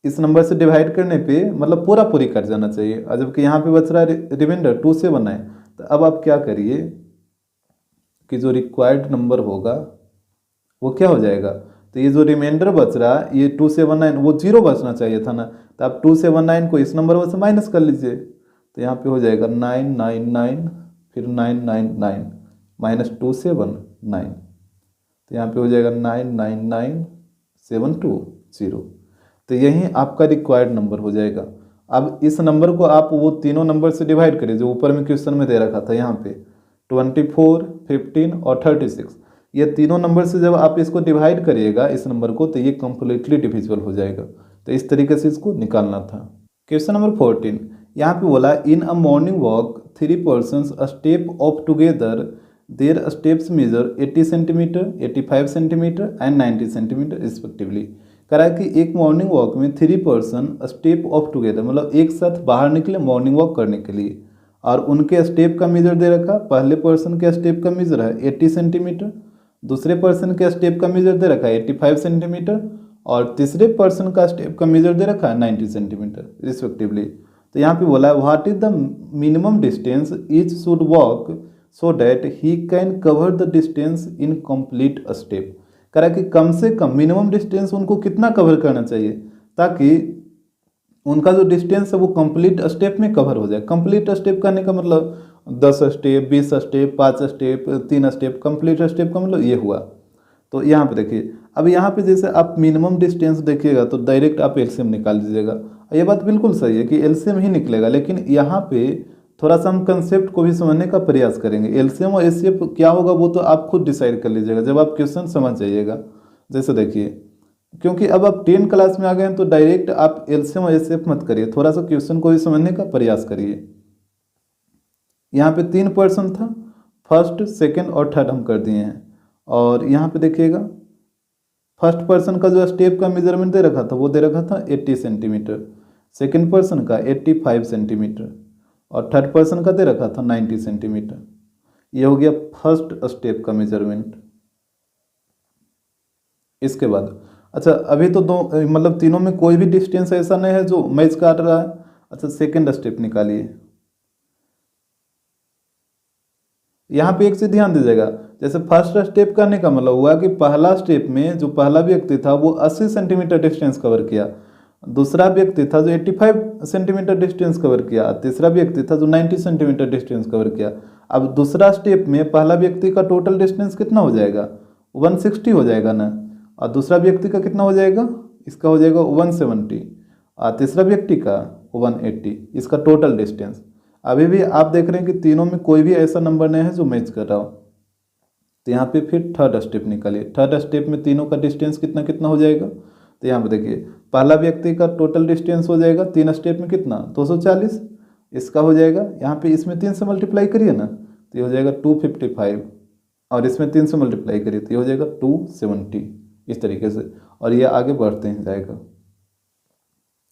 इस नंबर से डिवाइड करने पे मतलब पूरा पूरी कट जाना चाहिए, और जबकि यहाँ पे बच रहा है रिमाइंडर 279। तो अब आप क्या करिए कि जो रिक्वायर्ड नंबर होगा वो क्या हो जाएगा, तो ये जो रिमाइंडर बच रहा है ये 279 वो 0 बचना चाहिए था ना, तो आप 279 को इस नंबर में से माइनस कर लीजिए। तो यहाँ पे हो जाएगा 999, फिर 999 माइनस 279, तो यहाँ पे हो जाएगा 999720। तो यही आपका रिक्वायर्ड नंबर हो जाएगा। अब इस नंबर को आप वो तीनों नंबर से डिवाइड करिए जो ऊपर में क्वेश्चन में दे रखा था, यहाँ पे 24, 15 और 36। ये तीनों नंबर से जब आप इसको डिवाइड करिएगा इस नंबर को, तो ये कंप्लीटली डिविजिबल हो जाएगा। तो इस तरीके से इसको निकालना था। क्वेश्चन नंबर 14, यहाँ पे बोला in a morning walk 3 persons a step of together their steps measure 80 centimetre, 85 centimetre and 90 centimetre respectively. कह रहा है कि एक मॉर्निंग वॉक में 3 पर्सन स्टेप ऑफ टुगेदर मतलब एक साथ बाहर निकले मॉर्निंग वॉक करने के लिए, और उनके स्टेप का मेजर दे रखा। पहले पर्सन के स्टेप का मेजर है 80 सेंटीमीटर, दूसरे पर्सन के स्टेप का मेजर दे रखा है 85 सेंटीमीटर, और तीसरे पर्सन का स्टेप का मेजर दे रखा है 90 सेंटीमीटर रिस्पेक्टिवली। तो यहाँ पे बोला है what is the minimum distance each should walk so that he can cover the distance in complete step. कह रहा है कि कम से कम मिनिमम डिस्टेंस उनको कितना कवर करना चाहिए ताकि उनका जो डिस्टेंस है वो कंप्लीट स्टेप में कवर हो जाए। कंप्लीट स्टेप करने का मतलब 10 step, 20 step, 5 step, 3 step, complete step का मतलब ये हुआ। तो यहाँ पे देखिए, अब यहाँ पे जैसे आप मिनिमम डिस्टेंस देखिएगा तो डायरेक्ट आप एलसीएम निकाल दीजिएगा। ये बात बिल्कुल सही है कि एलसीएम ही निकलेगा, लेकिन यहाँ पे थोड़ा सा हम कंसेप्ट को भी समझने का प्रयास करेंगे। एलसीएम और एचसीएफ क्या होगा वो तो आप खुद डिसाइड कर लीजिएगा जब आप क्वेश्चन समझ जाइएगा। जैसे देखिए, क्योंकि अब आप 10 क्लास में आ गए हैं तो डायरेक्ट आप एलसीएम और एचसीएफ मत करिए, थोड़ा सा क्वेश्चन को भी समझने का प्रयास करिए। यहाँ पे 3 पर्सन था, फर्स्ट सेकेंड और थर्ड हम कर दिए हैं। और यहाँ पे देखिएगा फर्स्ट पर्सन का जो स्टेप का मेजरमेंट दे रखा था वो दे रखा था 80 सेंटीमीटर, सेकेंड पर्सन का 85 सेंटीमीटर और थर्ड पर्सन का दे रखा था 90 सेंटीमीटर। ये हो गया फर्स्ट स्टेप का मेजरमेंट। इसके बाद अच्छा, अभी तो दो मतलब तीनों में कोई भी डिस्टेंस ऐसा नहीं है जो मैच कर रहा है। अच्छा, सेकेंड स्टेप निकालिए। यहाँ पे एक चीज ध्यान दीजिएगा, जैसे फर्स्ट स्टेप करने का मतलब हुआ कि पहला स्टेप में जो पहला व्यक्ति था वो 80 सेंटीमीटर डिस्टेंस कवर किया, दूसरा व्यक्ति था जो 85 सेंटीमीटर डिस्टेंस कवर किया, तीसरा व्यक्ति था जो 90 सेंटीमीटर डिस्टेंस कवर किया। अब दूसरा स्टेप में पहला व्यक्ति का टोटल डिस्टेंस कितना हो जाएगा, 160 हो जाएगा ना, और दूसरा व्यक्ति का कितना हो जाएगा, इसका हो जाएगा 170 और तीसरा व्यक्ति का 180, इसका टोटल डिस्टेंस। अभी भी आप देख रहे हैं कि तीनों में कोई भी ऐसा नंबर नहीं है जो मैच कर रहा हो। तो यहाँ पे फिर थर्ड स्टेप निकालिए। थर्ड स्टेप में तीनों का डिस्टेंस कितना कितना हो जाएगा, तो यहाँ पे देखिए पहला व्यक्ति का टोटल डिस्टेंस हो जाएगा 3 स्टेप में कितना 240, इसका हो जाएगा यहाँ पे इसमें 3 से मल्टीप्लाई करिए ना तो ये हो जाएगा 255 और इसमें 3 से मल्टीप्लाई करिए तो ये हो जाएगा 270, इस तरीके से। और ये आगे बढ़ते ही जाएगा,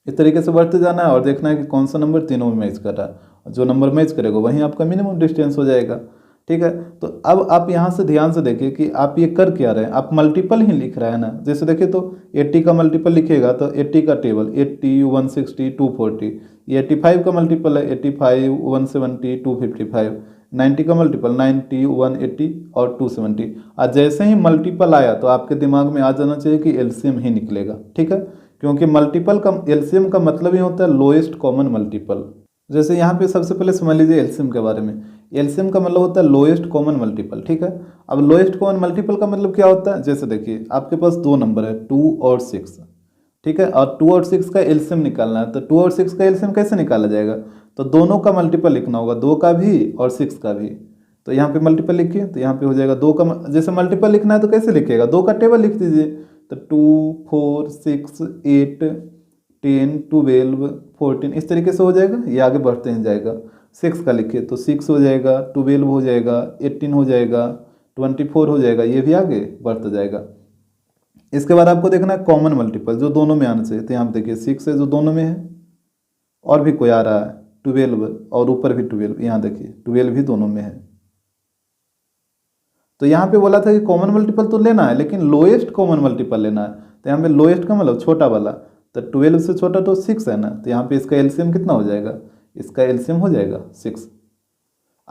इस तरीके से बढ़ते जाना है और देखना है कि कौन सा नंबर तीनों में मैच कर रहा है। जो नंबर मैच करेगा वहीं आपका मिनिमम डिस्टेंस हो जाएगा। ठीक है, तो अब आप यहाँ से ध्यान से देखिए कि आप ये कर क्या रहे हैं, आप मल्टीपल ही लिख रहे हैं ना। जैसे देखिए तो 80 का मल्टीपल लिखिएगा तो 80 का टेबल 80, 160, 240, ये 85 का मल्टीपल है 85, 170, 255, 90 का मल्टीपल 90, 180 और 270। और जैसे ही मल्टीपल आया तो आपके दिमाग में आ जाना चाहिए कि एलसीएम ही निकलेगा। ठीक है, क्योंकि मल्टीपल का एलसीएम का मतलब ही होता है लोएस्ट कॉमन मल्टीपल। जैसे यहाँ पे सबसे पहले समझ लीजिए एलसीएम के बारे में। एलसीएम का मतलब होता है लोएस्ट कॉमन मल्टीपल। ठीक है, अब लोएस्ट कॉमन मल्टीपल का मतलब क्या होता है, जैसे देखिए आपके पास दो नंबर है 2 और 6। ठीक है, और 2 और 6 का एलसीएम निकालना है। तो 2 और 6 का एलसीएम कैसे निकाला जाएगा, तो दोनों का मल्टीपल लिखना होगा, 2 का भी और 6 का भी। तो यहाँ पे मल्टीपल लिखिए तो यहाँ पे हो जाएगा 2 का, जैसे मल्टीपल लिखना है तो कैसे लिखिएगा, 2 का टेबल लिख दीजिए। तो 2, 4, 6, 8, 10, 12, 14 इस तरीके से हो जाएगा। ये आगे बढ़ते ही जाएगा। 6 का लिखिए तो 6 हो जाएगा, 12 हो जाएगा, 18 हो जाएगा, 24 हो जाएगा, ये भी आगे बढ़ता जाएगा। इसके बाद आपको देखना है कॉमन मल्टीपल जो दोनों में आना चाहिए। तो यहाँ पे देखिए 6 है जो दोनों में है, और भी कोई आ रहा है 12 और ऊपर भी 12, यहाँ देखिए 12 भी दोनों में है। तो यहाँ पे बोला था कि कॉमन मल्टीपल तो लेना है लेकिन लोएस्ट कॉमन मल्टीपल लेना है। तो यहाँ पे लोएस्ट का मतलब छोटा वाला, तो 12 से छोटा तो 6 है ना, तो यहाँ पे इसका एलसीएम कितना हो जाएगा, इसका एलसीएम हो जाएगा 6।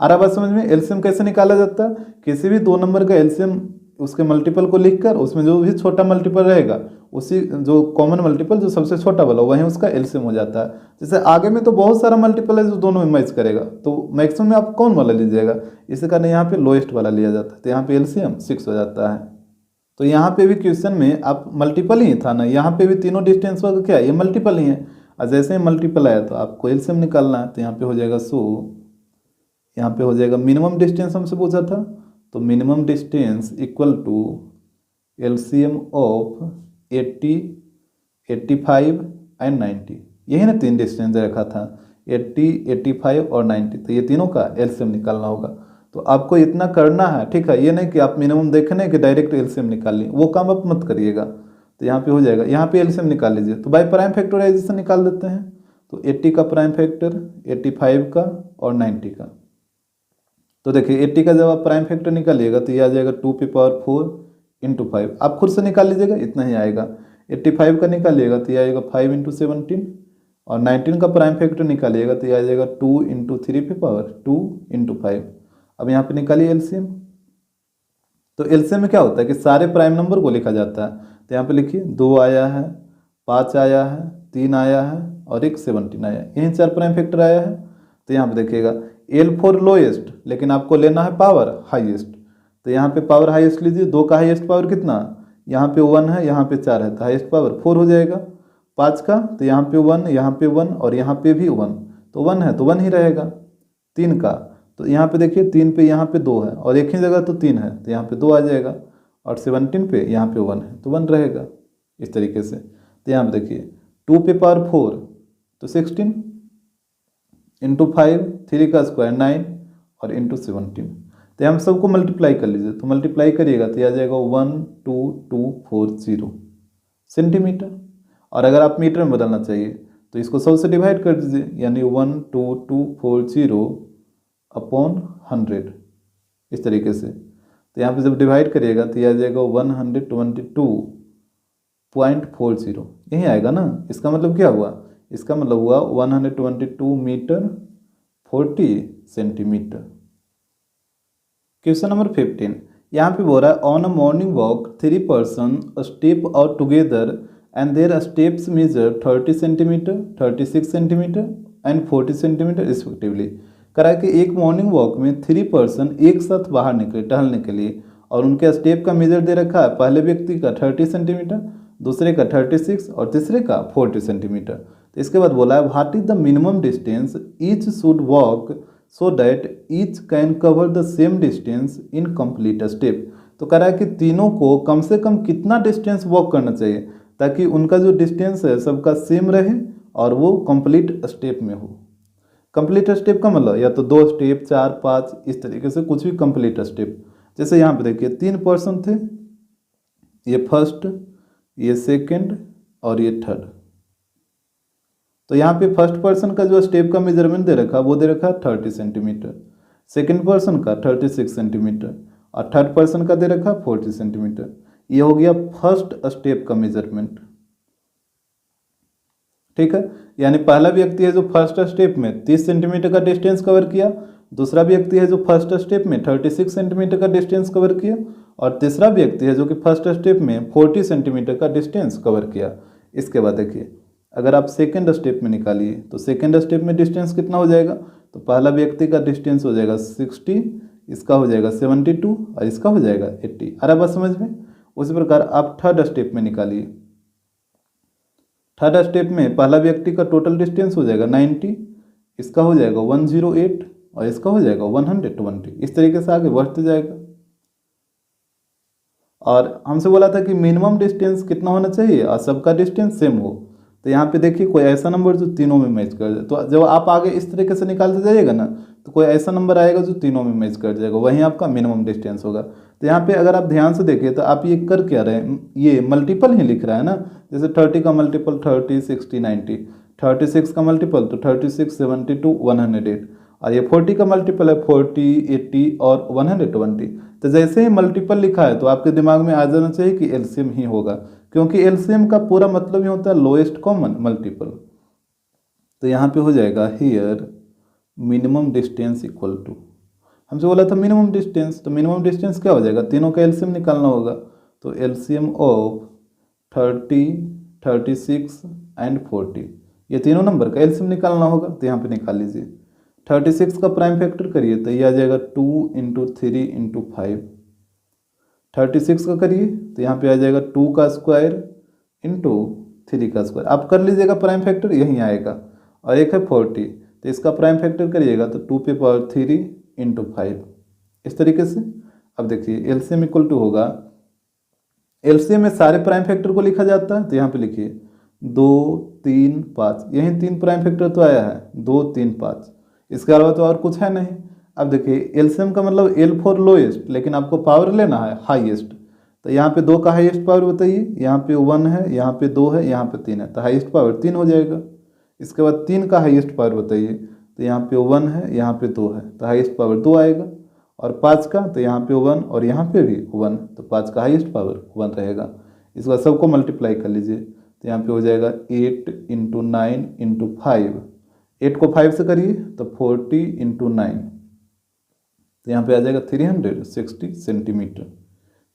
आ रहा बात समझ में। एलसीएम कैसे निकाला जाता है, किसी भी दो नंबर का एलसीएम उसके मल्टीपल को लिखकर उसमें जो भी छोटा मल्टीपल रहेगा उसी जो कॉमन मल्टीपल जो सबसे छोटा वाला वहीं उसका एलसीएम हो जाता है। जैसे आगे में तो बहुत सारा मल्टीपल है जो दोनों में मैच करेगा, तो मैक्सिमम में आप कौन वाला लीजिएगा, इसी कारण यहाँ पे लोएस्ट वाला लिया जाता है। तो यहाँ पे एलसीएम 6 हो जाता है। तो यहाँ पे भी क्वेश्चन में आप मल्टीपल ही था ना, यहाँ पे भी तीनों डिस्टेंस का क्या है, ये मल्टीपल ही है। और जैसे ही मल्टीपल आया तो आपको एलसीएम निकालना है। तो यहाँ पे हो जाएगा यहाँ पे हो जाएगा मिनिमम डिस्टेंस हमसे पूछा था, तो minimum distance equal to LCM of 80, 85 and 90। यही ना 3 डिस्टेंस रखा था 80, 85 और 90, तो ये तीनों का एलसीएम निकालना होगा। तो आपको इतना करना है। ठीक है, ये नहीं कि आप मिनिमम देखने कि डायरेक्ट एलसीएम निकाल लें, वो काम आप मत करिएगा। तो यहाँ पे हो जाएगा, यहाँ पे एलसीएम निकाल लीजिए। तो बाय प्राइम फैक्टराइजेशन निकाल देते हैं। तो 80 का प्राइम फैक्टर, 85 का और 90 का। तो देखिए 80 का जब आप प्राइम फैक्टर निकालिएगा तो ये आ जाएगा 2 की पावर 4 इंटू 5। आप खुद से निकाल लीजिएगा, इतना ही आएगा। 85 का निकालिएगा तो ये आएगा 5 इंटू 17 और 19 का प्राइम फैक्टर निकालिएगा तो ये आ जाएगा 2 इंटू 3 की पावर 2 इंटू 5। अब यहाँ पे निकालिए एलसीएम। तो एलसीएम में क्या होता है कि सारे प्राइम नंबर को लिखा जाता है। तो यहाँ पे लिखिए 2 आया है, 5 आया है, 3 आया है और एक 17 आया है, यही 4 प्राइम फैक्टर आया है। तो यहाँ पे देखिएगा एल फॉर लोएस्ट, लेकिन आपको लेना है पावर हाईएस्ट। तो यहाँ पे पावर हाईएस्ट लीजिए। 2 का हाईएस्ट पावर कितना, यहाँ पे 1 है, यहाँ पे 4 है, तो हाईएस्ट पावर 4 हो जाएगा। 5 का, तो यहाँ पे 1, यहाँ पे 1 और यहाँ पे भी 1, तो 1 है तो 1 ही रहेगा। 3 का, तो यहाँ पे देखिए 3 पे यहाँ पे 2 है और एक ही जगह तो 3 है, तो यहाँ पे 2 आ जाएगा। और 17 पे यहाँ पे 1 है तो 1 रहेगा इस तरीके से। तो यहाँ पे देखिए 2 पे पावर 4 तो 16 इंटू 5, 3 का स्क्वायर 9 और इंटू 17। तो हम सबको मल्टीप्लाई कर लीजिए, तो मल्टीप्लाई करिएगा तो आ जाएगा 12240 सेंटीमीटर। और अगर आप मीटर में बदलना चाहिए तो इसको 100 से डिवाइड कर दीजिए, यानी 12240 अपॉन 100 इस तरीके से। तो यहाँ पे जब डिवाइड करिएगा तो ये आ जाएगा 122.40, यही आएगा ना। इसका मतलब क्या हुआ, इसका मतलब हुआ 122 मीटर 40 सेंटीमीटर। क्वेश्चन नंबर 15, यहाँ पे बोल रहा है on a morning walk 3 person step out together and their steps measure 30 centimeter, 36 centimeter and 40 centimeter respectively. करा कि एक मॉर्निंग वॉक में 3 पर्सन एक साथ बाहर निकले टहलने के लिए और उनके स्टेप का मेजर दे रखा है, पहले व्यक्ति का 30 सेंटीमीटर, दूसरे का 36 और तीसरे का 40 सेंटीमीटर। तो इसके बाद बोला है what is the minimum distance each should walk so that each can cover the same distance in complete step. तो कह रहा है कि तीनों को कम से कम कितना डिस्टेंस वॉक करना चाहिए ताकि उनका जो डिस्टेंस है सबका सेम रहे और वो कंप्लीट स्टेप में हो। कंप्लीट स्टेप का मतलब या तो 2 स्टेप, 4, 5 इस तरीके से कुछ भी कंप्लीट स्टेप। जैसे यहाँ पे देखिए 3 पर्सन थे, ये फर्स्ट, ये सेकंड और ये थर्ड। तो यहाँ पे फर्स्ट पर्सन का जो स्टेप का मेजरमेंट दे रखा वो दे रखा 30 सेंटीमीटर, सेकंड पर्सन का 36 सेंटीमीटर और थर्ड पर्सन का दे रखा 40 सेंटीमीटर। ये हो गया फर्स्ट स्टेप का मेजरमेंट, ठीक है। यानी पहला व्यक्ति है जो फर्स्ट स्टेप में 30 सेंटीमीटर का डिस्टेंस कवर किया, दूसरा व्यक्ति है जो फर्स्ट स्टेप में 36 सेंटीमीटर का डिस्टेंस कवर किया और तीसरा व्यक्ति है जो कि फर्स्ट स्टेप में 40 सेंटीमीटर का डिस्टेंस कवर किया। इसके बाद देखिए अगर आप सेकेंड स्टेप में निकालिए तो सेकेंड स्टेप में डिस्टेंस कितना हो जाएगा, तो पहला व्यक्ति का डिस्टेंस हो जाएगा 60, इसका हो जाएगा 72 और इसका हो जाएगा 80। आ रहा बात समझ में। उसी प्रकार आप थर्ड स्टेप में निकालिए, थर्ड स्टेप में पहला व्यक्ति का टोटल डिस्टेंस हो जाएगा 90, इसका हो जाएगा 108 और इसका हो जाएगा 120। इस तरीके से आगे बढ़ते जाएगा। और हमसे बोला था कि मिनिमम डिस्टेंस कितना होना चाहिए और सबका डिस्टेंस सेम हो। तो यहाँ पे देखिए कोई ऐसा नंबर जो तीनों में मैच कर जाए, तो जब आप आगे इस तरीके से निकालते जाइएगा ना तो कोई ऐसा नंबर आएगा जो तीनों में मैच कर जाएगा, वहीं आपका मिनिमम डिस्टेंस होगा। तो यहाँ पे अगर आप ध्यान से देखिए तो आप ये कर क्या रहे हैं, ये मल्टीपल ही लिख रहा है ना। जैसे 30 का मल्टीपल 30, 60, 90, 36 का मल्टीपल तो 36, 72, 108 और ये 40 का मल्टीपल है 40, 80 और 120। तो जैसे ही मल्टीपल लिखा है तो आपके दिमाग में आ जाना चाहिए कि एलसीएम ही होगा, क्योंकि एलसीएम का पूरा मतलब ही होता है लोएस्ट कॉमन मल्टीपल। तो यहाँ पे हो जाएगा here minimum distance equal to, हमसे बोला था मिनिमम डिस्टेंस, तो मिनिमम डिस्टेंस क्या हो जाएगा, तीनों का एलसीएम निकालना होगा। तो एलसीएम ऑफ 30, 36 एंड 40, ये तीनों नंबर का एलसीएम निकालना होगा। तो यहाँ पे निकाल लीजिए, 36 का प्राइम फैक्टर करिए तो ये आ जाएगा 2 × 3 × 5। 36 का करिए तो यहाँ पे आ जाएगा 2 का स्क्वायर इंटू 3 का स्क्वायर। आप कर लीजिएगा प्राइम फैक्टर, यहीं आएगा। और एक है 40, तो इसका प्राइम फैक्टर करिएगा तो 2 पे पावर 3 × 5 इस तरीके से। अब देखिए एलसीएम इक्वल टू होगा, एलसीएम में सारे प्राइम फैक्टर को लिखा जाता है। तो यहाँ पे लिखिए 2, 3, 5, यहीं 3 प्राइम फैक्टर तो आया है, 2, 3, 5, इसके अलावा तो और कुछ है नहीं। अब देखिए एलसीएम का मतलब एल फॉर लोएस्ट, लेकिन आपको पावर लेना है हाईएस्ट। तो यहाँ पे 2 का हाईएस्ट पावर बताइए, यहाँ पे 1 है, यहाँ पे 2 है, यहाँ पे 3 है, तो हाईएस्ट पावर 3 हो जाएगा। इसके बाद 3 का हाईएस्ट पावर बताइए, तो यहाँ पे 1 है, यहाँ पे 2 है, तो हाईएस्ट पावर 2 आएगा। और 5 का, तो यहाँ पे 1 और यहाँ पे भी 1, तो 5 का हाईएस्ट पावर 1 रहेगा। इसके बाद सबको मल्टीप्लाई कर लीजिए, तो यहाँ पे हो जाएगा 8 × 9 × 5, 8 को 5 से करिए तो 40 × 9, तो यहाँ पे आ जाएगा 360 सेंटीमीटर।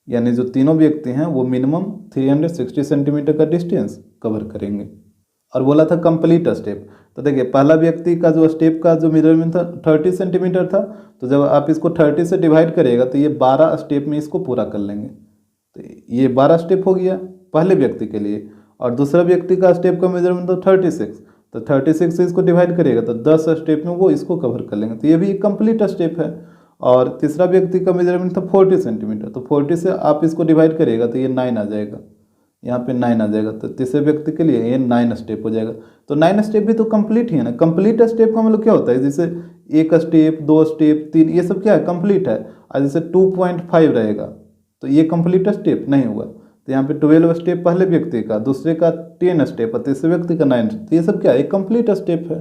यानी जो तीनों व्यक्ति हैं वो मिनिमम 360 सेंटीमीटर का डिस्टेंस कवर करेंगे। और बोला था कंप्लीट स्टेप, तो देखिए पहला व्यक्ति का जो स्टेप का जो मेजरमेंट था 30 सेंटीमीटर था, तो जब आप इसको 30 से डिवाइड करिएगा तो ये 12 स्टेप में इसको पूरा कर लेंगे। तो ये 12 स्टेप हो गया पहले व्यक्ति के लिए। और दूसरा व्यक्ति का स्टेप का मेजरमेंट तो 36, तो 36 से इसको डिवाइड करिएगा तो 10 स्टेप में वो इसको कवर कर लेंगे, तो ये भी एक कंप्लीट स्टेप है। और तीसरा व्यक्ति का मेजरमेंट था 40 सेंटीमीटर, तो 40 से आप इसको डिवाइड करिएगा तो ये 9 आ जाएगा, यहाँ पे 9 आ जाएगा, तो तीसरे व्यक्ति के लिए ये 9 स्टेप हो जाएगा। तो 9 स्टेप भी तो कंप्लीट ही है ना। कंप्लीट स्टेप का मतलब क्या होता है, जैसे 1 स्टेप 2 स्टेप 3, ये सब क्या है, कंप्लीट है। और जैसे 2.5 रहेगा तो ये कंप्लीट स्टेप नहीं हुआ। तो यहाँ पे 12 स्टेप पहले व्यक्ति का, दूसरे का 10 स्टेप और तीसरे व्यक्ति का 9, तो ये सब क्या है, एक कंप्लीट स्टेप है।